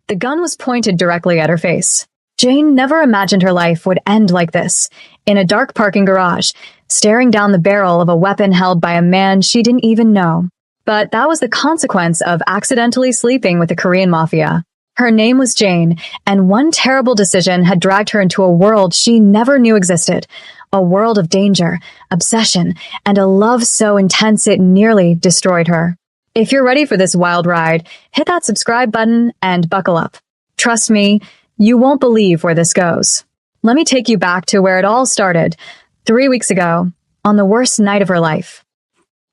The gun was pointed directly at her face. Jane never imagined her life would end like this, in a dark parking garage, staring down the barrel of a weapon held by a man she didn't even know. But that was the consequence of accidentally sleeping with the Korean Mafia. Her name was Jane, and one terrible decision had dragged her into a world she never knew existed. A world of danger, obsession, and a love so intense it nearly destroyed her. If you're ready for this wild ride, hit that subscribe button and buckle up. Trust me, you won't believe where this goes. Let me take you back to where it all started, 3 weeks ago, on the worst night of her life.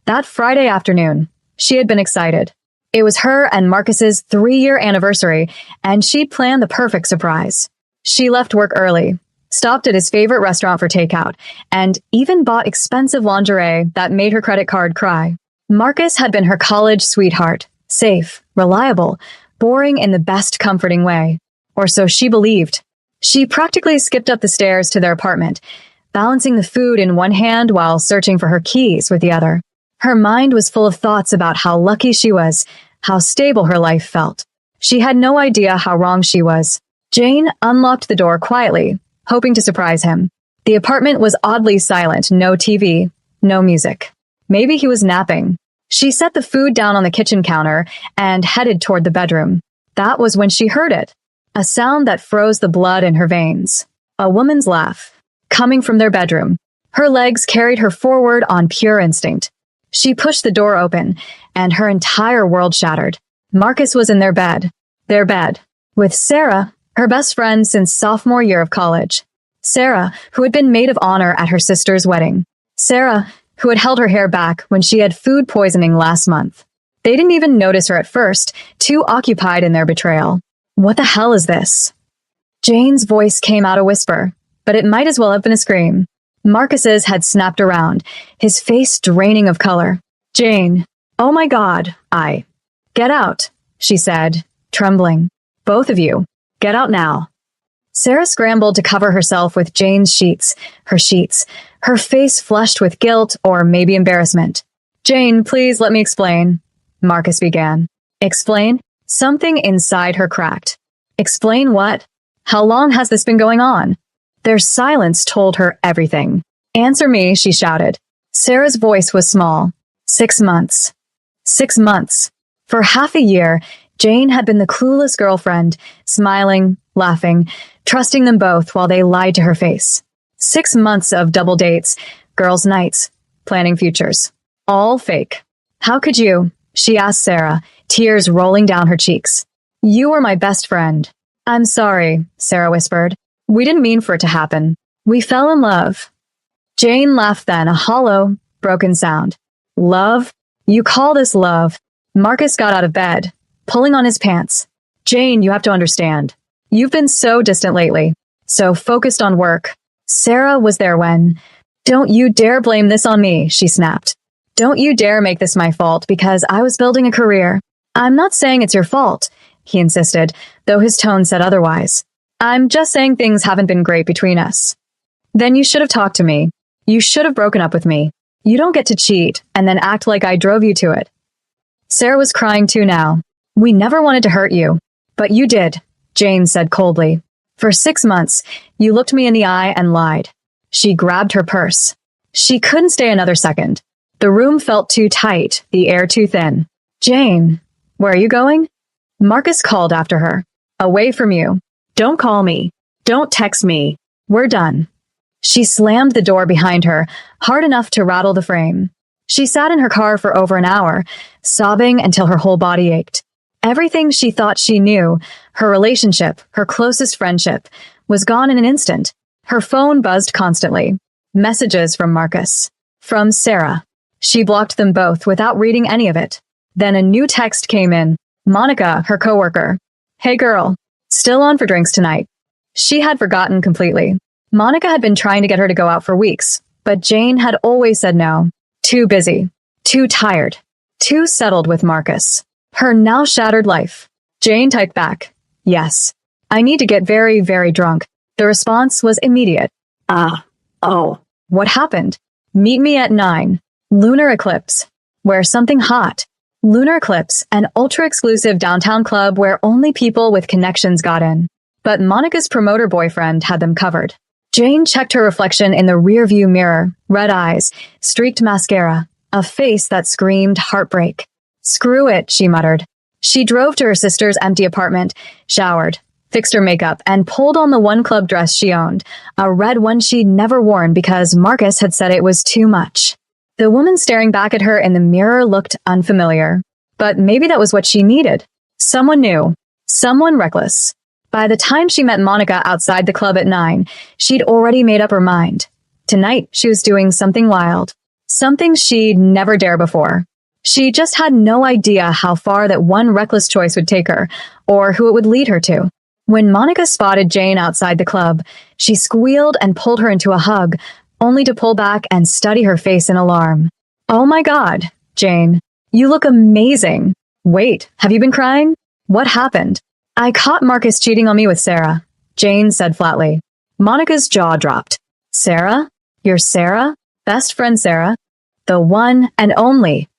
That Friday afternoon, she had been excited. It was her and Marcus's 3-year anniversary, and she'd planned the perfect surprise. She left work early, stopped at his favorite restaurant for takeout, and even bought expensive lingerie that made her credit card cry. Marcus had been her college sweetheart, safe, reliable, boring in the best comforting way. Or so she believed. She practically skipped up the stairs to their apartment, balancing the food in one hand while searching for her keys with the other. Her mind was full of thoughts about how lucky she was, how stable her life felt. She had no idea how wrong she was. Jane unlocked the door quietly, hoping to surprise him. The apartment was oddly silent, no TV, no music. Maybe he was napping. She set the food down on the kitchen counter and headed toward the bedroom. That was when she heard it. A sound that froze the blood in her veins. A woman's laugh, coming from their bedroom. Her legs carried her forward on pure instinct. She pushed the door open, and her entire world shattered. Marcus was in their bed, with Sarah, her best friend since sophomore year of college. Sarah, who had been maid of honor at her sister's wedding. Sarah, who had held her hair back when she had food poisoning last month. They didn't even notice her at first, too occupied in their betrayal. What the hell is this? Jane's voice came out a whisper, but it might as well have been a scream. Marcus's had snapped around, his face draining of color. Jane, oh my God, Get out, she said, trembling. Both of you, get out now. Sarah scrambled to cover herself with Jane's sheets, her face flushed with guilt or maybe embarrassment. Jane, please let me explain, Marcus began. Explain? Something inside her cracked. Explain what? How long has this been going on? Their silence told her everything. Answer me, she shouted. Sarah's voice was small. 6 months. 6 months. For half a year, Jane had been the clueless girlfriend, smiling, laughing, trusting them both while they lied to her face. 6 months of double dates, girls' nights, planning futures. All fake. How could you? She asked Sarah, tears rolling down her cheeks. You were my best friend. I'm sorry, Sarah whispered. We didn't mean for it to happen. We fell in love. Jane laughed then, a hollow, broken sound. Love? You call this love? Marcus got out of bed, pulling on his pants. Jane, you have to understand. You've been so distant lately, so focused on work. Sarah was there when... Don't you dare blame this on me, she snapped. Don't you dare make this my fault because I was building a career. I'm not saying it's your fault, he insisted, though his tone said otherwise. I'm just saying things haven't been great between us. Then you should have talked to me. You should have broken up with me. You don't get to cheat and then act like I drove you to it. Sarah was crying too now. We never wanted to hurt you. But you did, Jane said coldly. For 6 months, you looked me in the eye and lied. She grabbed her purse. She couldn't stay another second. The room felt too tight, the air too thin. Jane, where are you going? Marcus called after her. Away from you. Don't call me. Don't text me. We're done. She slammed the door behind her, hard enough to rattle the frame. She sat in her car for over an hour, sobbing until her whole body ached. Everything she thought she knew, her relationship, her closest friendship, was gone in an instant. Her phone buzzed constantly. Messages from Marcus. From Sarah. She blocked them both without reading any of it. Then a new text came in. Monica, her coworker. Hey girl, still on for drinks tonight. She had forgotten completely. Monica had been trying to get her to go out for weeks, but Jane had always said no. Too busy. Too tired. Too settled with Marcus. Her now shattered life. Jane typed back. Yes. I need to get very, very drunk. The response was immediate. Oh. What happened? Meet me at 9. Lunar eclipse. Wear something hot. Lunar Eclipse, an ultra-exclusive downtown club where only people with connections got in. But Monica's promoter boyfriend had them covered. Jane checked her reflection in the rearview mirror, red eyes, streaked mascara, a face that screamed heartbreak. "Screw it," she muttered. She drove to her sister's empty apartment, showered, fixed her makeup, and pulled on the one club dress she owned, a red one she'd never worn because Marcus had said it was too much. The woman staring back at her in the mirror looked unfamiliar. But maybe that was what she needed. Someone new. Someone reckless. By the time she met Monica outside the club at 9, she'd already made up her mind. Tonight, she was doing something wild. Something she'd never dared before. She just had no idea how far that one reckless choice would take her, or who it would lead her to. When Monica spotted Jane outside the club, she squealed and pulled her into a hug, only to pull back and study her face in alarm. "Oh my God, Jane, you look amazing. Wait, have you been crying? What happened?" "I caught Marcus cheating on me with Sarah," Jane said flatly. Monica's jaw dropped. "Sarah? Your Sarah? Best friend Sarah? The one and only."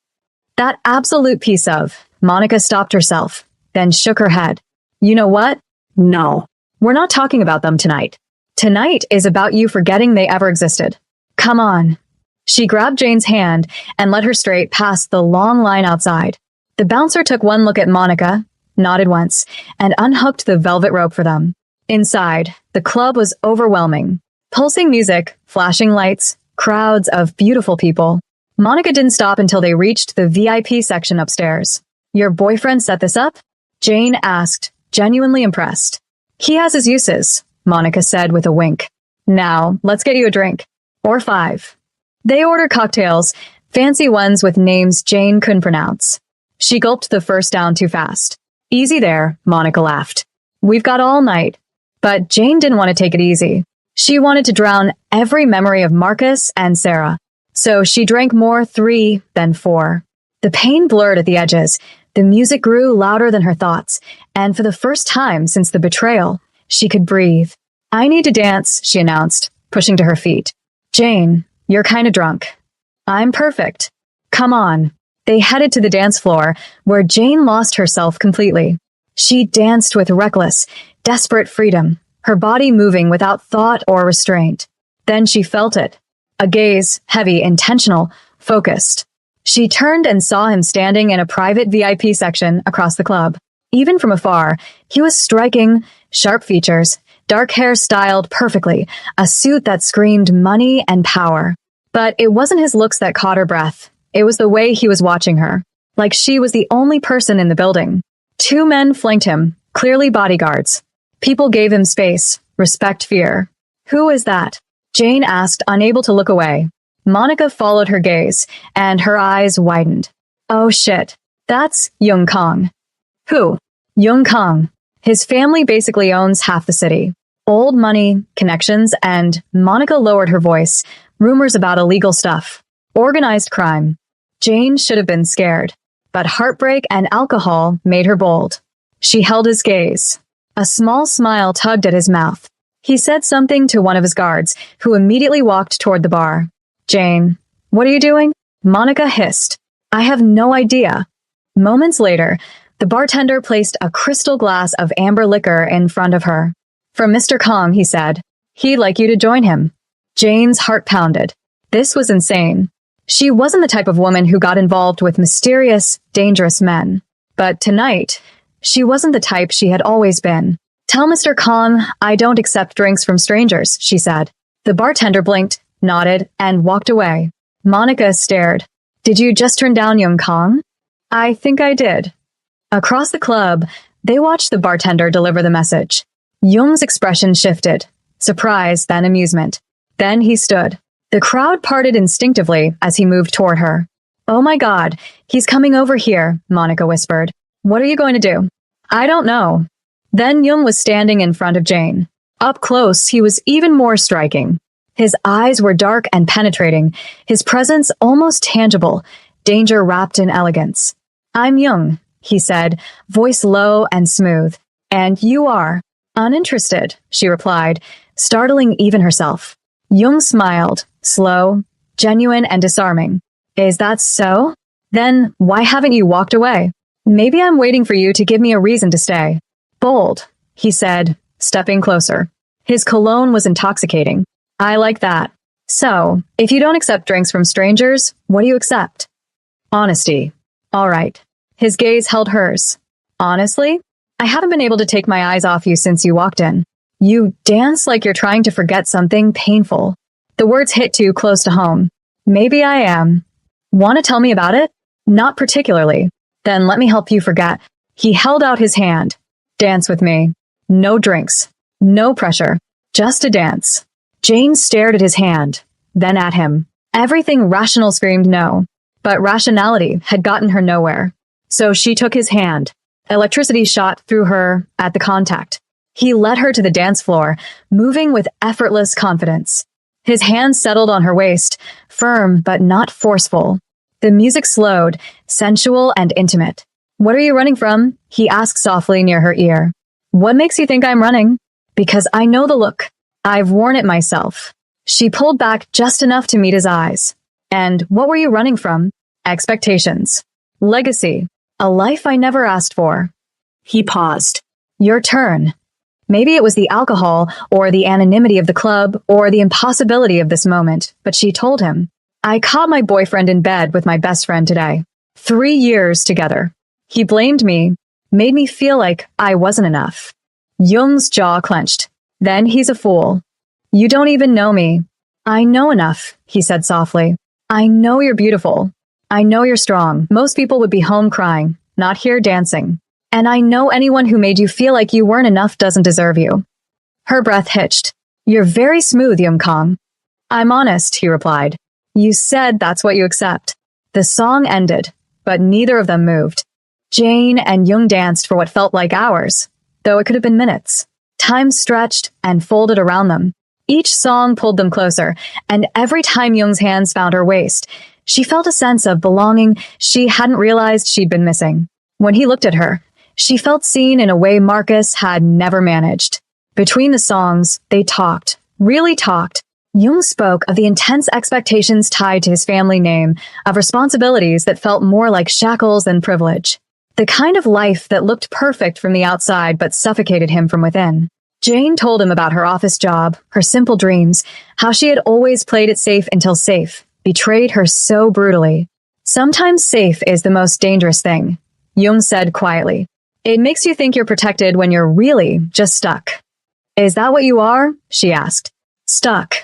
That absolute piece of. Monica stopped herself, then shook her head. "You know what? No. We're not talking about them tonight. Tonight is about you forgetting they ever existed. Come on." She grabbed Jane's hand and led her straight past the long line outside. The bouncer took one look at Monica, nodded once, and unhooked the velvet rope for them. Inside, the club was overwhelming. Pulsing music, flashing lights, crowds of beautiful people. Monica didn't stop until they reached the VIP section upstairs. "Your boyfriend set this up?" Jane asked, genuinely impressed. "He has his uses," Monica said with a wink. "Now, let's get you a drink. Or 5. They ordered cocktails, fancy ones with names Jane couldn't pronounce. She gulped the first down too fast. "Easy there," Monica laughed. "We've got all night." But Jane didn't want to take it easy. She wanted to drown every memory of Marcus and Sarah. So she drank more 3 than 4. The pain blurred at the edges. The music grew louder than her thoughts. And for the first time since the betrayal, she could breathe. "I need to dance," she announced, pushing to her feet. "Jane, you're kind of drunk." "I'm perfect. Come on." They headed to the dance floor, where Jane lost herself completely. She danced with reckless, desperate freedom, her body moving without thought or restraint. Then she felt it. A gaze, heavy, intentional, focused. She turned and saw him standing in a private VIP section across the club. Even from afar, he was striking, sharp features, dark hair styled perfectly, a suit that screamed money and power. But it wasn't his looks that caught her breath. It was the way he was watching her, like she was the only person in the building. 2 men flanked him, clearly bodyguards. People gave him space, respect, fear. "Who is that?" Jane asked, unable to look away. Monica followed her gaze, and her eyes widened. "Oh shit, that's Young Kong." "Who?" "Young Kong. His family basically owns half the city. Old money, connections, and," Monica lowered her voice, "rumors about illegal stuff. Organized crime." Jane should have been scared, but heartbreak and alcohol made her bold. She held his gaze. A small smile tugged at his mouth. He said something to one of his guards, who immediately walked toward the bar. "Jane, what are you doing?" Monica hissed. "I have no idea." Moments later, the bartender placed a crystal glass of amber liquor in front of her. "From Mr. Kong," he said. "He'd like you to join him." Jane's heart pounded. This was insane. She wasn't the type of woman who got involved with mysterious, dangerous men. But tonight, she wasn't the type she had always been. "Tell Mr. Kong I don't accept drinks from strangers," she said. The bartender blinked, nodded, and walked away. Monica stared. "Did you just turn down Young Kong?" "I think I did." Across the club, they watched the bartender deliver the message. Young's expression shifted. Surprise, then amusement. Then he stood. The crowd parted instinctively as he moved toward her. "Oh my God, he's coming over here," Monica whispered. "What are you going to do?" "I don't know." Then Young was standing in front of Jane. Up close, he was even more striking. His eyes were dark and penetrating, his presence almost tangible, danger wrapped in elegance. "I'm Young," he said, voice low and smooth. "And you are?" "Uninterested," she replied, startling even herself. Young smiled, slow, genuine, and disarming. "Is that so?" Then why haven't you walked away? Maybe I'm waiting for you to give me a reason to stay. Bold, he said, stepping closer. His cologne was intoxicating. I like that. So, if you don't accept drinks from strangers, what do you accept? Honesty. All right. His gaze held hers. Honestly, I haven't been able to take my eyes off you since you walked in. You dance like you're trying to forget something painful. The words hit too close to home. Maybe I am. Want to tell me about it? Not particularly. Then let me help you forget. He held out his hand. Dance with me. No drinks. No pressure. Just a dance. Jane stared at his hand, then at him. Everything rational screamed no. But rationality had gotten her nowhere. So she took his hand. Electricity shot through her at the contact. He led her to the dance floor, moving with effortless confidence. His hand settled on her waist, firm but not forceful. The music slowed, sensual and intimate. What are you running from? He asked softly near her ear. What makes you think I'm running? Because I know the look. I've worn it myself. She pulled back just enough to meet his eyes. And what were you running from? Expectations. Legacy. A life I never asked for. He paused. Your turn. Maybe it was the alcohol, or the anonymity of the club, or the impossibility of this moment, but she told him, I caught my boyfriend in bed with my best friend today. 3 years together. He blamed me, made me feel like I wasn't enough. Jung's jaw clenched. Then he's a fool. You don't even know me. I know enough, he said softly. I know you're beautiful. I know you're strong. Most people would be home crying, not here dancing. And I know anyone who made you feel like you weren't enough doesn't deserve you. Her breath hitched. You're very smooth, Jung Kong. I'm honest, he replied. You said that's what you accept. The song ended, but neither of them moved. Jane and Jung danced for what felt like hours, though it could have been minutes. Time stretched and folded around them. Each song pulled them closer, and every time Jung's hands found her waist, she felt a sense of belonging she hadn't realized she'd been missing. When he looked at her, she felt seen in a way Marcus had never managed. Between the songs, they talked, really talked. Jung spoke of the intense expectations tied to his family name, of responsibilities that felt more like shackles than privilege. The kind of life that looked perfect from the outside but suffocated him from within. Jane told him about her office job, her simple dreams, how she had always played it safe until safe betrayed her so brutally. Sometimes safe is the most dangerous thing, Jung said quietly. It makes you think you're protected when you're really just stuck. Is that what you are? She asked. Stuck.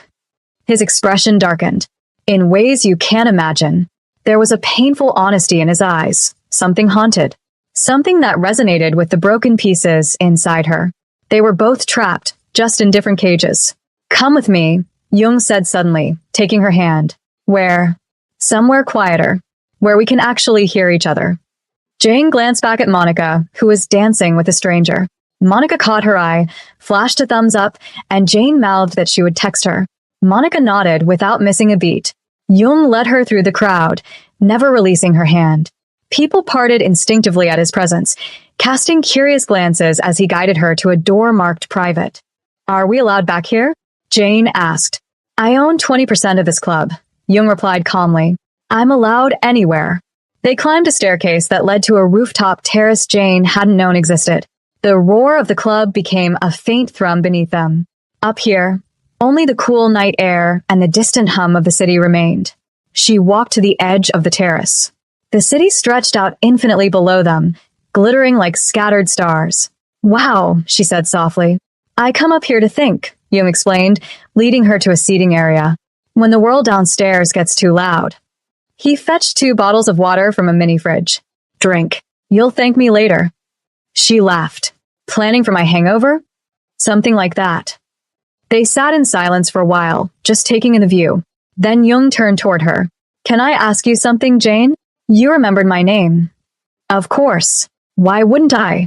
His expression darkened. In ways you can't imagine. There was a painful honesty in his eyes, something haunted, something that resonated with the broken pieces inside her. They were both trapped, just in different cages. Come with me, Jung said suddenly, taking her hand. Where? Somewhere quieter, where we can actually hear each other. Jane glanced back at Monica, who was dancing with a stranger. Monica caught her eye, flashed a thumbs up, and Jane mouthed that she would text her. Monica nodded without missing a beat. Jung led her through the crowd, never releasing her hand. People parted instinctively at his presence, casting curious glances as he guided her to a door marked private. Are we allowed back here? Jane asked. I own 20% of this club, Jung replied calmly. I'm allowed anywhere. They climbed a staircase that led to a rooftop terrace Jane hadn't known existed. The roar of the club became a faint thrum beneath them. Up here, only the cool night air and the distant hum of the city remained. She walked to the edge of the terrace. The city stretched out infinitely below them, glittering like scattered stars. Wow, she said softly. I come up here to think, Jung explained, leading her to a seating area. When the world downstairs gets too loud. He fetched 2 bottles of water from a mini fridge. Drink. You'll thank me later. She laughed. Planning for my hangover? Something like that. They sat in silence for a while, just taking in the view. Then Jung turned toward her. Can I ask you something, Jane? You remembered my name. Of course. Why wouldn't I?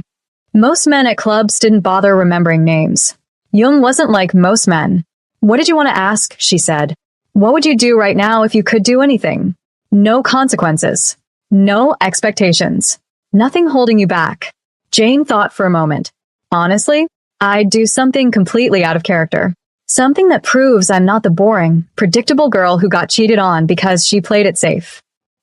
Most men at clubs didn't bother remembering names. Jung wasn't like most men. What did you want to ask? She said. What would you do right now if you could do anything? No consequences. No expectations. Nothing holding you back. Jane thought for a moment. Honestly, I'd do something completely out of character. Something that proves I'm not the boring, predictable girl who got cheated on because she played it safe.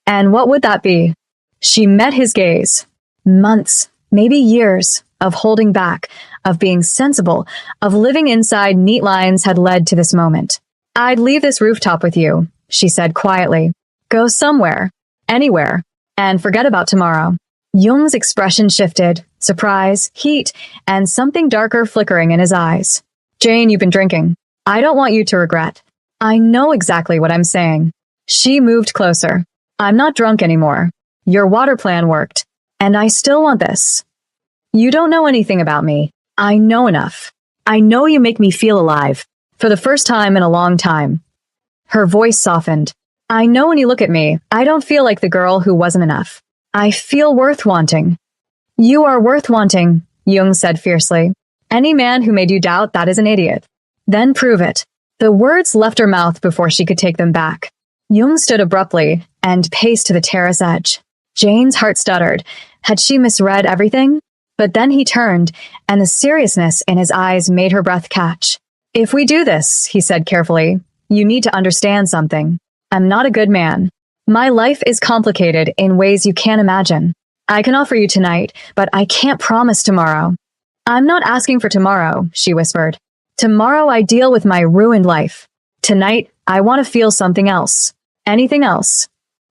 And what would that be? She met his gaze. Months, maybe years, of holding back, of being sensible, of living inside neat lines had led to this moment. I'd leave this rooftop with you, she said quietly. Go somewhere, anywhere, and forget about tomorrow. Jung's expression shifted, surprise, heat, and something darker flickering in his eyes. Jane, you've been drinking. I don't want you to regret. I know exactly what I'm saying. She moved closer. I'm not drunk anymore. Your water plan worked. And I still want this. You don't know anything about me. I know enough. I know you make me feel alive. For the first time in a long time. Her voice softened. I know when you look at me, I don't feel like the girl who wasn't enough. I feel worth wanting. You are worth wanting, Jung said fiercely. Any man who made you doubt that is an idiot. Then prove it. The words left her mouth before she could take them back. Jung stood abruptly and paced to the terrace edge. Jane's heart stuttered. Had she misread everything? But then he turned, and the seriousness in his eyes made her breath catch. If we do this, he said carefully, you need to understand something. I'm not a good man. My life is complicated in ways you can't imagine. I can offer you tonight, but I can't promise tomorrow. I'm not asking for tomorrow, she whispered. Tomorrow I deal with my ruined life. Tonight, I want to feel something else. Anything else.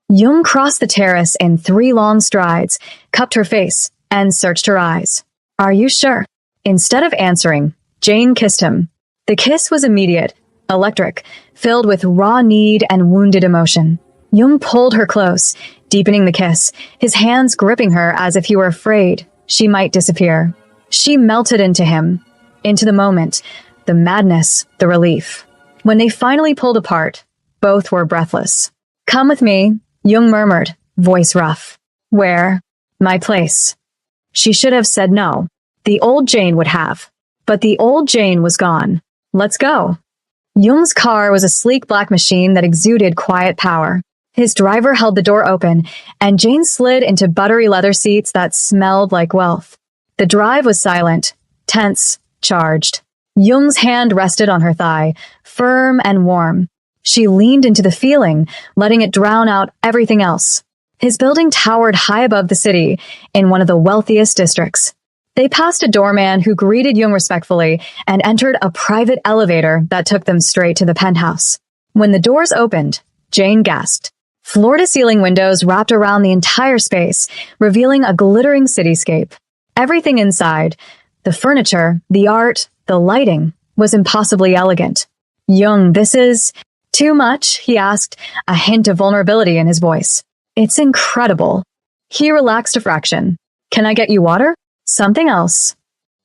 Jung crossed the terrace in 3 long strides, cupped her face, and searched her eyes. Are you sure? Instead of answering, Jane kissed him. The kiss was immediate, electric, filled with raw need and wounded emotion. Jung pulled her close, deepening the kiss, his hands gripping her as if he were afraid she might disappear. She melted into him, into the moment, the madness, the relief. When they finally pulled apart, both were breathless. Come with me, Jung murmured, voice rough. Where? My place. She should have said no. The old Jane would have. But the old Jane was gone. Let's go. Jung's car was a sleek black machine that exuded quiet power. His driver held the door open, and Jane slid into buttery leather seats that smelled like wealth. The drive was silent, tense, charged. Jung's hand rested on her thigh, firm and warm. She leaned into the feeling, letting it drown out everything else. His building towered high above the city, in one of the wealthiest districts. They passed a doorman who greeted Jung respectfully and entered a private elevator that took them straight to the penthouse. When the doors opened, Jane gasped. Floor-to-ceiling windows wrapped around the entire space, revealing a glittering cityscape. Everything inside, the furniture, the art, the lighting, was impossibly elegant. Jung, this is too much, he asked, a hint of vulnerability in his voice. It's incredible. He relaxed a fraction. Can I get you water? Something else.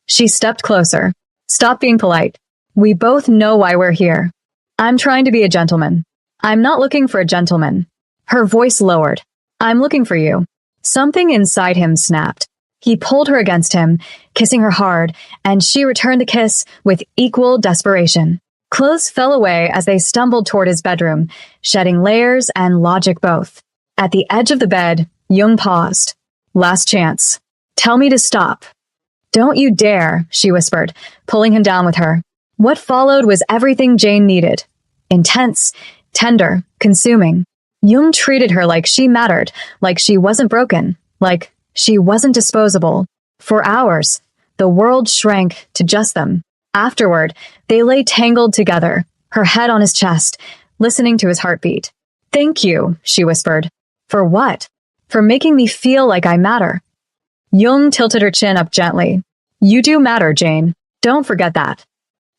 She stepped closer. Stop being polite. We both know why we're here. I'm trying to be a gentleman. I'm not looking for a gentleman. Her voice lowered. I'm looking for you. Something inside him snapped. He pulled her against him, kissing her hard, and she returned the kiss with equal desperation. Clothes fell away as they stumbled toward his bedroom, shedding layers and logic both. At the edge of the bed, Jung paused. Last chance. Tell me to stop. Don't you dare, she whispered, pulling him down with her. What followed was everything Jane needed. Intense, tender, consuming. Jung treated her like she mattered, like she wasn't broken, like she wasn't disposable. For hours, the world shrank to just them. Afterward, they lay tangled together, her head on his chest, listening to his heartbeat. Thank you, she whispered. For what? For making me feel like I matter. Jung tilted her chin up gently. You do matter, Jane. Don't forget that.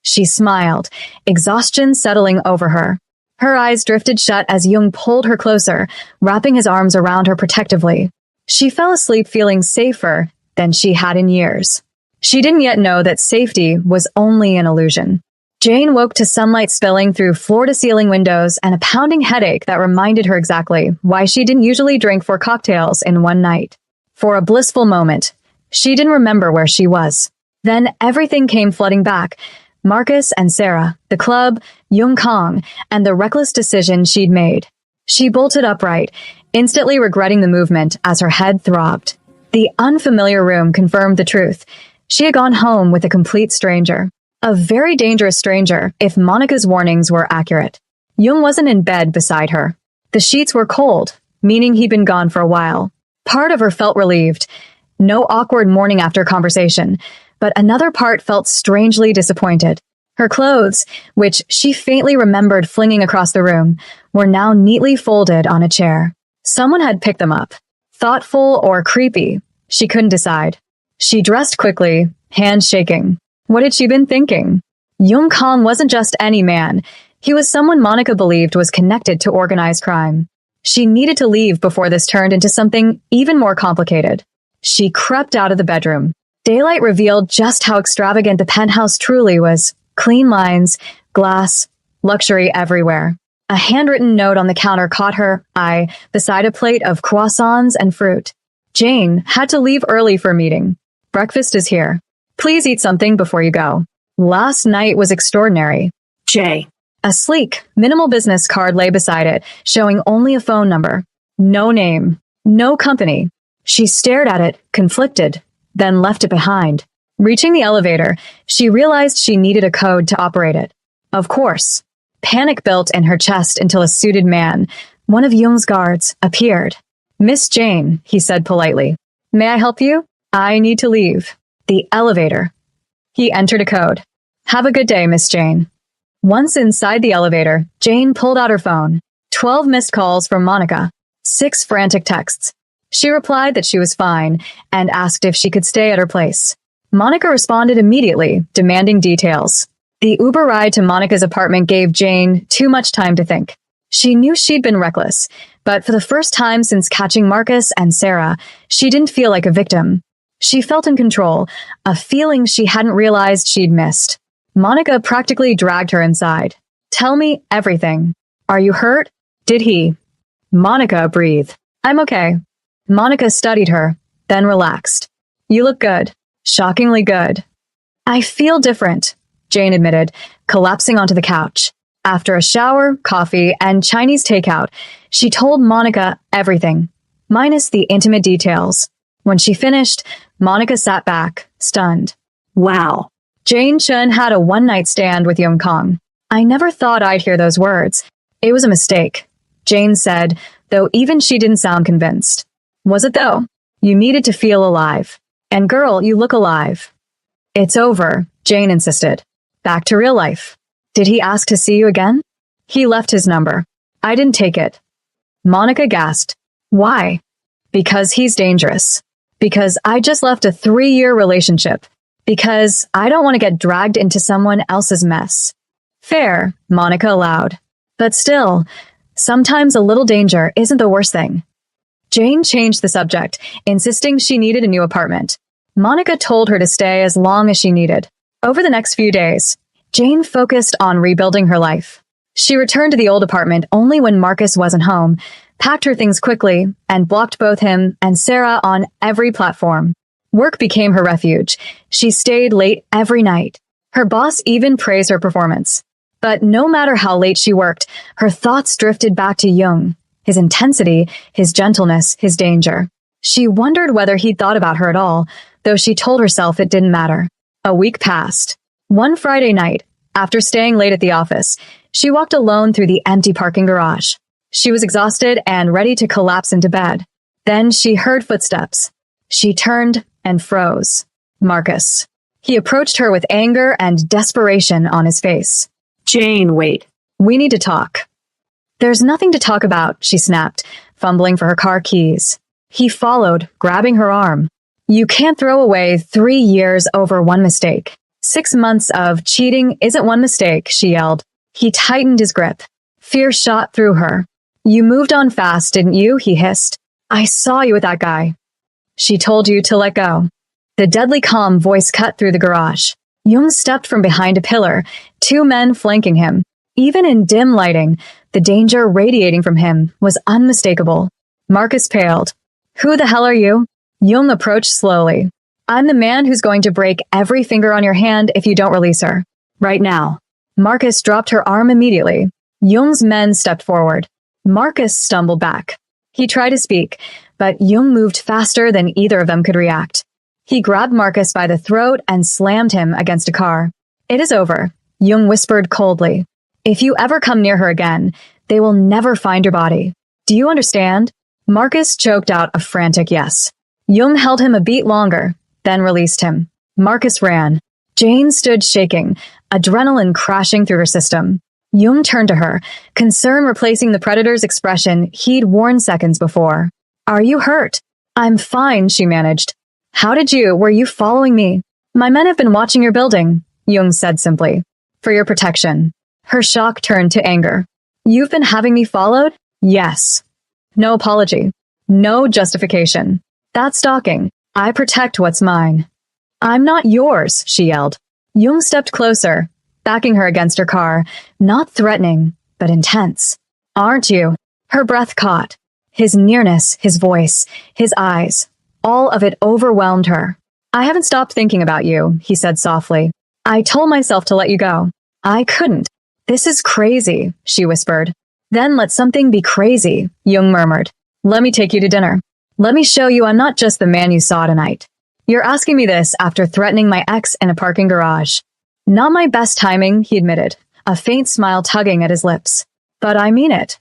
She smiled, exhaustion settling over her. Her eyes drifted shut as Jung pulled her closer, wrapping his arms around her protectively. She fell asleep feeling safer than she had in years. She didn't yet know that safety was only an illusion. Jane woke to sunlight spilling through floor-to-ceiling windows and a pounding headache that reminded her exactly why she didn't usually drink 4 cocktails in one night. For a blissful moment, she didn't remember where she was. Then everything came flooding back. Marcus and Sarah, the club, Jung Kong, and the reckless decision she'd made. She bolted upright, instantly regretting the movement as her head throbbed. The unfamiliar room confirmed the truth. She had gone home with a complete stranger. A very dangerous stranger, if Monica's warnings were accurate. Jung wasn't in bed beside her. The sheets were cold, meaning he'd been gone for a while. Part of her felt relieved. No awkward morning after conversation, but another part felt strangely disappointed. Her clothes, which she faintly remembered flinging across the room, were now neatly folded on a chair. Someone had picked them up. Thoughtful or creepy, she couldn't decide. She dressed quickly, hands shaking. What had she been thinking? Young Kong wasn't just any man. He was someone Monica believed was connected to organized crime. She needed to leave before this turned into something even more complicated. She crept out of the bedroom. Daylight revealed just how extravagant the penthouse truly was. Clean lines, glass, luxury everywhere. A handwritten note on the counter caught her eye beside a plate of croissants and fruit. Jane had to leave early for a meeting. Breakfast is here. Please eat something before you go. Last night was extraordinary. Jay. A sleek, minimal business card lay beside it, showing only a phone number. No name. No company. She stared at it, conflicted, then left it behind. Reaching the elevator, she realized she needed a code to operate it. Of course. Panic built in her chest until a suited man, one of Jung's guards, appeared. Miss Jane, he said politely. May I help you? I need to leave. The elevator. He entered a code. Have a good day, Miss Jane. Once inside the elevator, Jane pulled out her phone. 12 missed calls from Monica. 6 frantic texts. She replied that she was fine and asked if she could stay at her place. Monica responded immediately, demanding details. The Uber ride to Monica's apartment gave Jane too much time to think. She knew she'd been reckless, but for the first time since catching Marcus and Sarah, she didn't feel like a victim. She felt in control, a feeling she hadn't realized she'd missed. Monica practically dragged her inside. Tell me everything. Are you hurt? Did he? Monica breathed. I'm okay. Monica studied her, then relaxed. You look good. Shockingly good. I feel different, Jane admitted, collapsing onto the couch. After a shower, coffee, and Chinese takeout, she told Monica everything, minus the intimate details. When she finished, Monica sat back, stunned. Wow. Jane Chun had a one-night stand with Young Kong. I never thought I'd hear those words. It was a mistake, Jane said, though even she didn't sound convinced. Was it though? You needed to feel alive. And girl, you look alive. It's over, Jane insisted. Back to real life. Did he ask to see you again? He left his number. I didn't take it. Monica gasped. Why? Because he's dangerous. Because I just left a 3-year relationship. Because I don't want to get dragged into someone else's mess. Fair, Monica allowed. But still, sometimes a little danger isn't the worst thing. Jane changed the subject, insisting she needed a new apartment. Monica told her to stay as long as she needed. Over the next few days, Jane focused on rebuilding her life. She returned to the old apartment only when Marcus wasn't home, packed her things quickly, and blocked both him and Sarah on every platform. Work became her refuge. She stayed late every night. Her boss even praised her performance. But no matter how late she worked, her thoughts drifted back to Jung, his intensity, his gentleness, his danger. She wondered whether he'd thought about her at all, though she told herself it didn't matter. A week passed. One Friday night, after staying late at the office, she walked alone through the empty parking garage. She was exhausted and ready to collapse into bed. Then she heard footsteps. She turned and froze. Marcus. He approached her with anger and desperation on his face. Jane, wait. We need to talk. There's nothing to talk about, she snapped, fumbling for her car keys. He followed, grabbing her arm. You can't throw away 3 years over one mistake. 6 months of cheating isn't one mistake, she yelled. He tightened his grip. Fear shot through her. You moved on fast, didn't you? He hissed. I saw you with that guy. She told you to let go. The deadly calm voice cut through the garage. Jung stepped from behind a pillar, 2 men flanking him. Even in dim lighting, the danger radiating from him was unmistakable. Marcus paled. Who the hell are you? Jung approached slowly. I'm the man who's going to break every finger on your hand if you don't release her. Right now. Marcus dropped her arm immediately. Jung's men stepped forward. Marcus stumbled back. He tried to speak, but Jung moved faster than either of them could react. He grabbed Marcus by the throat and slammed him against a car. It is over, Jung whispered coldly. If you ever come near her again, they will never find your body. Do you understand? Marcus choked out a frantic yes. Jung held him a beat longer, then released him. Marcus ran. Jane stood shaking, adrenaline crashing through her system. Jung turned to her, concern replacing the predator's expression he'd worn seconds before. Are you hurt? I'm fine, she managed. Were you following me? My men have been watching your building, Jung said simply. For your protection. Her shock turned to anger. You've been having me followed? Yes. No apology. No justification. That's stalking. I protect what's mine. I'm not yours, she yelled. Jung stepped closer, backing her against her car, not threatening, but intense. Aren't you? Her breath caught. His nearness, his voice, his eyes, all of it overwhelmed her. I haven't stopped thinking about you, he said softly. I told myself to let you go. I couldn't. This is crazy, she whispered. Then let something be crazy, Jung murmured. Let me take you to dinner. Let me show you I'm not just the man you saw tonight. You're asking me this after threatening my ex in a parking garage. Not my best timing, he admitted, a faint smile tugging at his lips. But I mean it.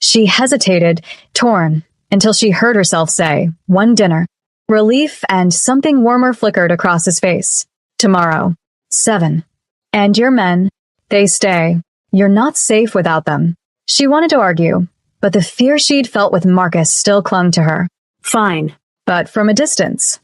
She hesitated, torn, until she heard herself say, one dinner. Relief and something warmer flickered across his face. Tomorrow. 7. And your men, they stay. You're not safe without them. She wanted to argue, but the fear she'd felt with Marcus still clung to her. Fine. But from a distance.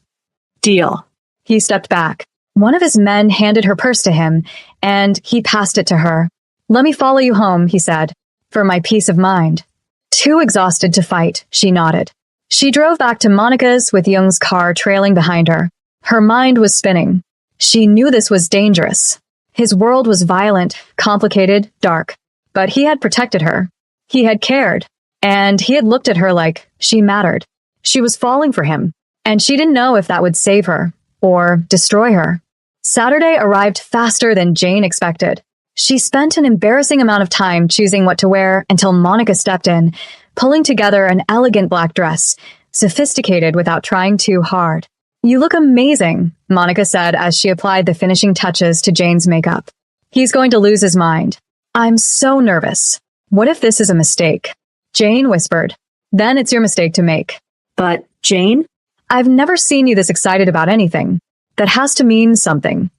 Deal. He stepped back. One of his men handed her purse to him, and he passed it to her. Let me follow you home, he said, for my peace of mind. Too exhausted to fight, she nodded. She drove back to Monica's with Jung's car trailing behind her. Her mind was spinning. She knew this was dangerous. His world was violent, complicated, dark. But he had protected her. He had cared. And he had looked at her like she mattered. She was falling for him. And she didn't know if that would save her or destroy her. Saturday arrived faster than Jane expected. She spent an embarrassing amount of time choosing what to wear until Monica stepped in, pulling together an elegant black dress, sophisticated without trying too hard. You look amazing, Monica said as she applied the finishing touches to Jane's makeup. He's going to lose his mind. I'm so nervous. What if this is a mistake? Jane whispered. Then it's your mistake to make. But, Jane? I've never seen you this excited about anything. That has to mean something.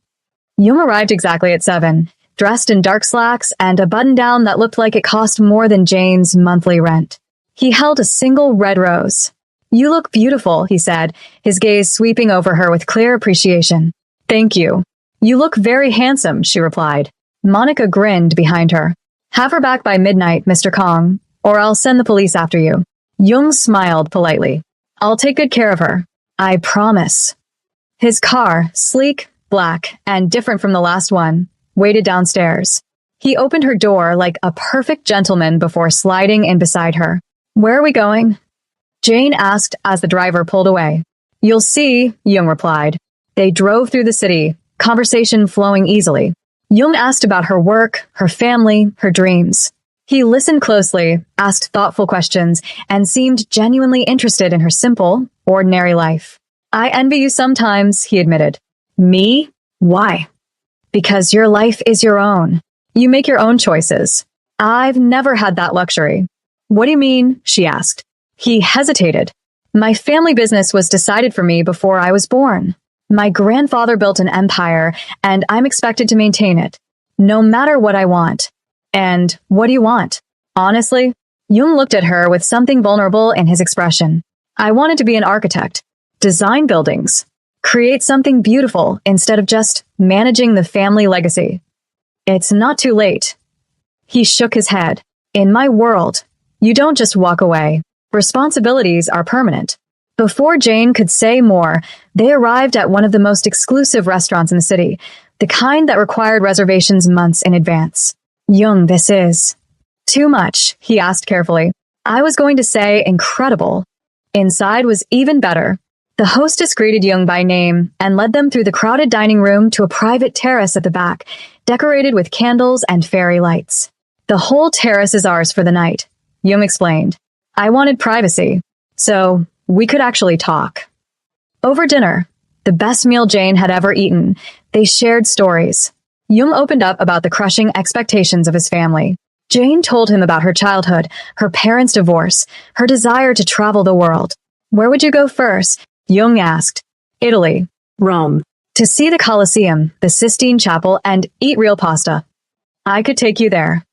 Jung arrived exactly at 7, dressed in dark slacks and a button-down that looked like it cost more than Jane's monthly rent. He held a single red rose. You look beautiful, he said, his gaze sweeping over her with clear appreciation. Thank you. You look very handsome, she replied. Monica grinned behind her. Have her back by midnight, Mr. Kong, or I'll send the police after you. Jung smiled politely. I'll take good care of her. I promise. His car, sleek, black, and different from the last one, waited downstairs. He opened her door like a perfect gentleman before sliding in beside her. Where are we going? Jane asked as the driver pulled away. You'll see, Jung replied. They drove through the city, conversation flowing easily. Jung asked about her work, her family, her dreams. He listened closely, asked thoughtful questions, and seemed genuinely interested in her simple, ordinary life. I envy you sometimes, he admitted. Me? Why? Because your life is your own. You make your own choices. I've never had that luxury. What do you mean? She asked. He hesitated. My family business was decided for me before I was born. My grandfather built an empire, and I'm expected to maintain it, no matter what I want. And what do you want? Honestly, Jung looked at her with something vulnerable in his expression. I wanted to be an architect, design buildings, create something beautiful instead of just managing the family legacy. It's not too late. He shook his head. In my world, you don't just walk away. Responsibilities are permanent. Before Jane could say more, they arrived at one of the most exclusive restaurants in the city, the kind that required reservations months in advance. Jung, this is too much, he asked carefully. I was going to say incredible. Inside was even better. The hostess greeted Jung by name and led them through the crowded dining room to a private terrace at the back, decorated with candles and fairy lights. The whole terrace is ours for the night, Jung explained. I wanted privacy, so we could actually talk. Over dinner, the best meal Jane had ever eaten, they shared stories. Jung opened up about the crushing expectations of his family. Jane told him about her childhood, her parents' divorce, her desire to travel the world. Where would you go first? Jung asked. Italy. Rome. To see the Colosseum, the Sistine Chapel, and eat real pasta. I could take you there.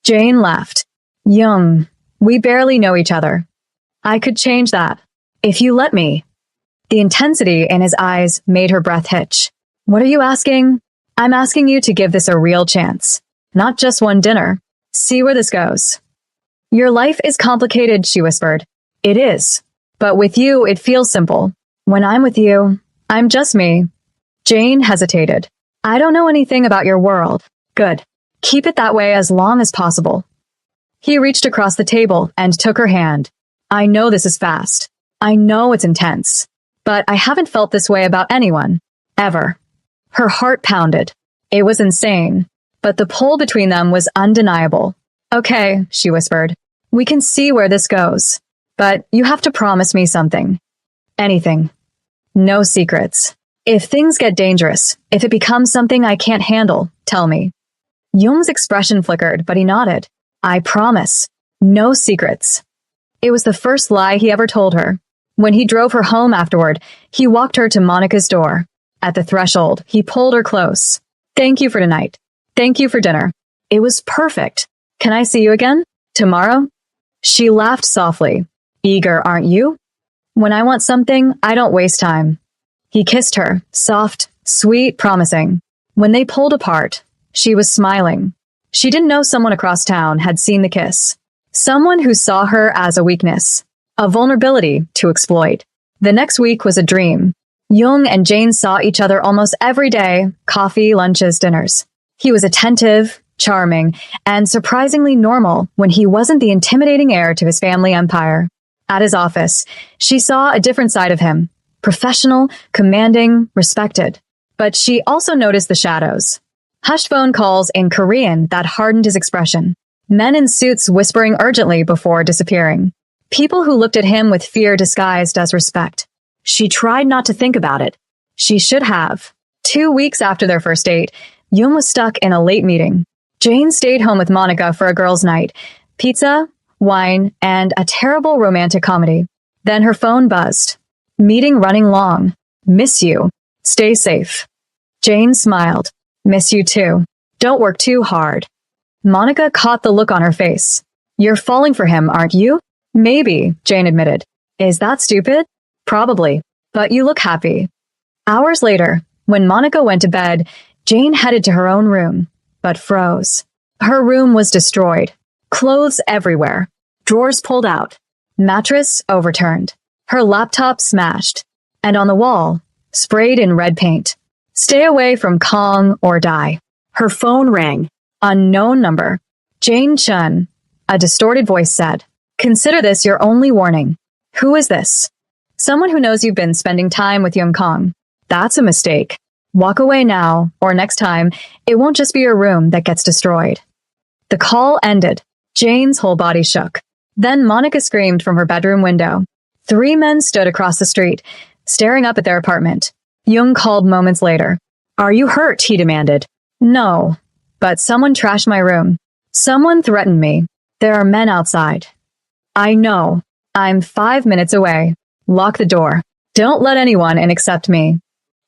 Jane laughed. Jung, we barely know each other. I could change that. If you let me. The intensity in his eyes made her breath hitch. What are you asking? I'm asking you to give this a real chance. Not just one dinner. See where this goes. Your life is complicated, she whispered. It is. But with you, it feels simple. When I'm with you, I'm just me. Jane hesitated. I don't know anything about your world. Good. Keep it that way as long as possible. He reached across the table and took her hand. I know this is fast. I know it's intense. But I haven't felt this way about anyone. Ever. Her heart pounded. It was insane. But the pull between them was undeniable. Okay, she whispered. We can see where this goes. But you have to promise me something. Anything. No secrets. If things get dangerous, if it becomes something I can't handle, tell me. Jung's expression flickered, but he nodded. I promise. No secrets. It was the first lie he ever told her. When he drove her home afterward, he walked her to Monica's door. At the threshold, he pulled her close. Thank you for tonight. Thank you for dinner. It was perfect. Can I see you again? Tomorrow? She laughed softly. Eager, aren't you? When I want something, I don't waste time. He kissed her, soft, sweet, promising. When they pulled apart, she was smiling. She didn't know someone across town had seen the kiss. Someone who saw her as a weakness, a vulnerability to exploit. The next week was a dream. Jung and Jane saw each other almost every day, coffee, lunches, dinners. He was attentive, charming, and surprisingly normal when he wasn't the intimidating heir to his family empire. At his office, she saw a different side of him. Professional, commanding, respected. But she also noticed the shadows. Hushed phone calls in Korean that hardened his expression. Men in suits whispering urgently before disappearing. People who looked at him with fear disguised as respect. She tried not to think about it. She should have. 2 weeks after their first date, Jung was stuck in a late meeting. Jane stayed home with Monica for a girls' night. Pizza, wine, and a terrible romantic comedy. Then her phone buzzed. Meeting running long. Miss you. Stay safe. Jane smiled. Miss you too. Don't work too hard. Monica caught the look on her face. You're falling for him, aren't you? Maybe, Jane admitted. Is that stupid? Probably. But you look happy. Hours later, when Monica went to bed, Jane headed to her own room, but froze. Her room was destroyed. Clothes everywhere. Drawers pulled out. Mattress overturned. Her laptop smashed. And on the wall, sprayed in red paint. Stay away from Kong or die. Her phone rang. Unknown number. Jane Chun. A distorted voice said, Consider this your only warning. Who is this? Someone who knows you've been spending time with Young Kong. That's a mistake. Walk away now, or next time, it won't just be your room that gets destroyed. The call ended. Jane's whole body shook. Then Monica screamed from her bedroom window. 3 men stood across the street, staring up at their apartment. Jung called moments later. Are you hurt? He demanded. No. But someone trashed my room. Someone threatened me. There are men outside. I know. I'm 5 minutes away. Lock the door. Don't let anyone in except me.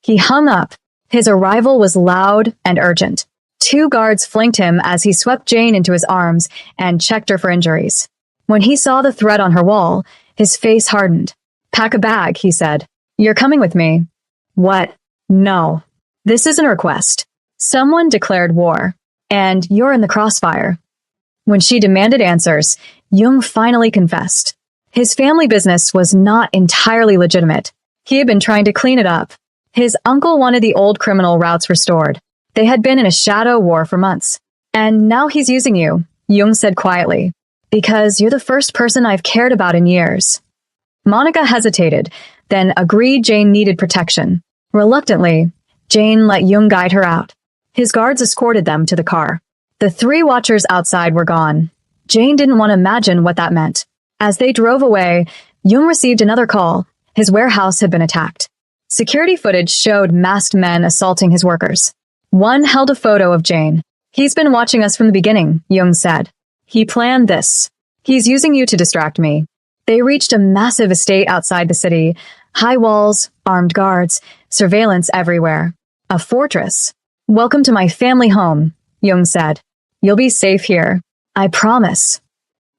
He hung up. His arrival was loud and urgent. 2 guards flanked him as he swept Jane into his arms and checked her for injuries. When he saw the threat on her wall, his face hardened. Pack a bag, he said. You're coming with me. What? No. This isn't a request. Someone declared war, and you're in the crossfire. When she demanded answers, Jung finally confessed. His family business was not entirely legitimate. He had been trying to clean it up. His uncle wanted the old criminal routes restored. They had been in a shadow war for months. And now he's using you, Jung said quietly, because you're the first person I've cared about in years. Monica hesitated, then agreed Jane needed protection. Reluctantly, Jane let Jung guide her out. His guards escorted them to the car. The 3 watchers outside were gone. Jane didn't want to imagine what that meant. As they drove away, Jung received another call. His warehouse had been attacked. Security footage showed masked men assaulting his workers. One held a photo of Jane. He's been watching us from the beginning, Jung said. He planned this. He's using you to distract me. They reached a massive estate outside the city. High walls, armed guards, surveillance everywhere. A fortress. Welcome to my family home, Jung said. You'll be safe here. I promise.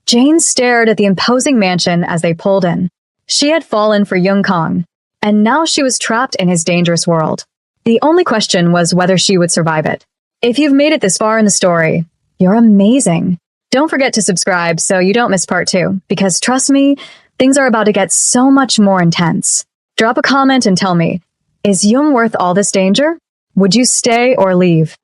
Jane stared at the imposing mansion as they pulled in. She had fallen for Jung Kong, and now she was trapped in his dangerous world. The only question was whether she would survive it. If you've made it this far in the story, you're amazing. Don't forget to subscribe so you don't miss part 2, because trust me, things are about to get so much more intense. Drop a comment and tell me, is Jung worth all this danger? Would you stay or leave?